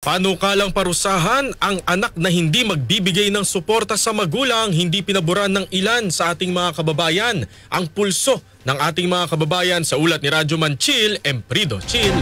Panukalang parusahan ang anak na hindi magbibigay ng suporta sa magulang, hindi pinaboran ng ilan sa ating mga kababayan. Ang pulso ng ating mga kababayan sa ulat ni Radyoman Chill Emprido. Chill.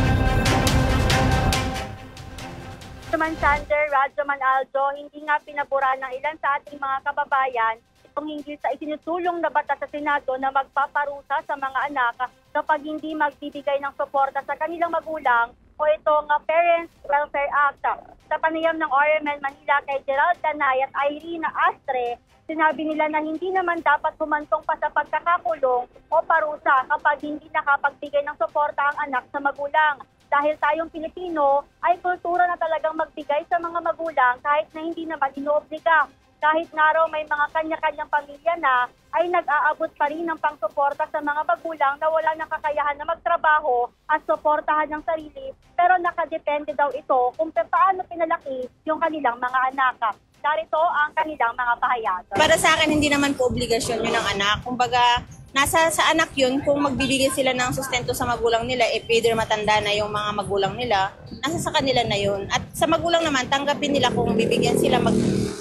Radyoman Sander, Radyoman Aldo, hindi nga pinaboran ng ilan sa ating mga kababayan itong hinggil sa isinutulong na batas sa Senado na magpaparusa sa mga anak kapag hindi magbibigay ng suporta sa kanilang magulang o itong Parents Welfare Act. Sa panayam ng RMN Manila kay Gerald Tanay at Irina Astre, sinabi nila na hindi naman dapat humantong pa sa pagkakakulong o parusa kapag hindi nakapagbigay ng suporta ang anak sa magulang. Dahil tayong Pilipino ay kultura na talagang magbigay sa mga magulang kahit na hindi naman inoobliga. Kahit nga raw may mga kanya-kanyang pamilya na ay nag-aabot pa rin ng pangsuporta sa mga magulang na wala nang kakayahan na magtrabaho at suportahan ng sarili, pero nakadepende daw ito kung paano pinalaki yung kanilang mga anak. Darito ang kanilang mga pahayag. Para sa akin, hindi naman po obligasyon yun ng anak. Kumbaga, nasa sa anak yun kung magbibigay sila ng sustento sa magulang nila, either matanda na yung mga magulang nila, nasa sa kanila na yun. At sa magulang naman, tanggapin nila kung bibigyan sila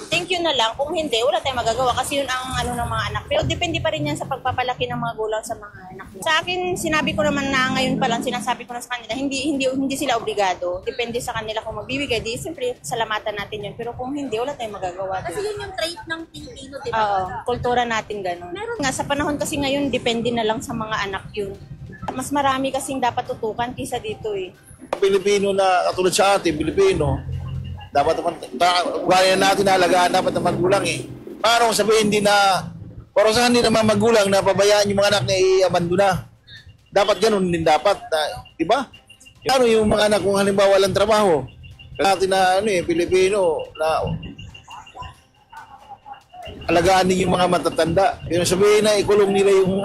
thank you na lang. Kung hindi, wala tayong magagawa kasi yun ang ng mga anak. Pero depende pa rin yan sa pagpapalaki ng mga magulang sa mga anak. Sa akin, sinabi ko naman na ngayon pa lang, sinasabi ko na sa kanila, hindi sila obligado. Depende sa kanila kung magbibigay. Di, siyempre, salamatan natin yun. Pero kung hindi, wala tayong magagawa. Kasi yun yung trait ng Pilipino, di ba? Oo, kultura natin ganun. Nga, sa panahon kasi ngayon, depende na lang sa mga anak yun. Mas marami kasing dapat tutukan kisa dito eh. Pilipino na katulad sa atin, Pilipino, dapat kaya natin na alagaan dapat ng magulang eh. Paano sabihin hindi na, para sa hindi naman magulang na pabayaan yung mga anak na i-abandona. Dapat ganun din dapat, di ba? Ano yung mga anak kung halimbawa walang trabaho? Natin na Pilipino na alagaan din yung mga matatanda. Yung sabihin na ikulong nila yung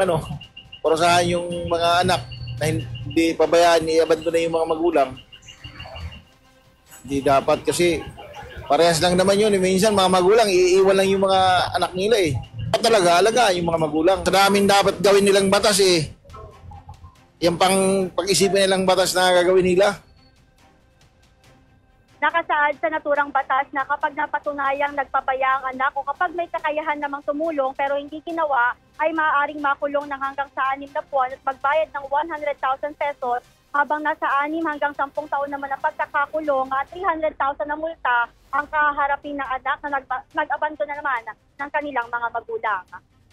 para sa yung mga anak na hindi pabayaan, i-abandona yung mga magulang. Hindi dapat kasi parehas lang naman yun. Minsan mga magulang, iiwan lang yung mga anak nila eh. Talaga, alagaan yung mga magulang. Sa daming dapat gawin nilang batas eh. Yung pag-isipin nilang batas na gagawin nila. Nakasaad sa naturang batas na kapag napatunayang nagpapaya ang anak o kapag may kakayahan namang tumulong pero hindi ginawa, ay maaaring makulong ng hanggang sa 6 na buwan at magbayad ng 100,000 pesos habang nasa 6 hanggang 10 taon naman ang pagkakakulong at 300,000 na multa ang kaharapin ng anak na nag-abandona naman ng kanilang mga magulang.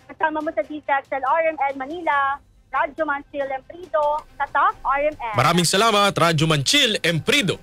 Kasama mo sa DZXL RMN Manila, Radyoman Chill Emprido, Tatak RMN. Maraming salamat, Radyoman Chill Emprido.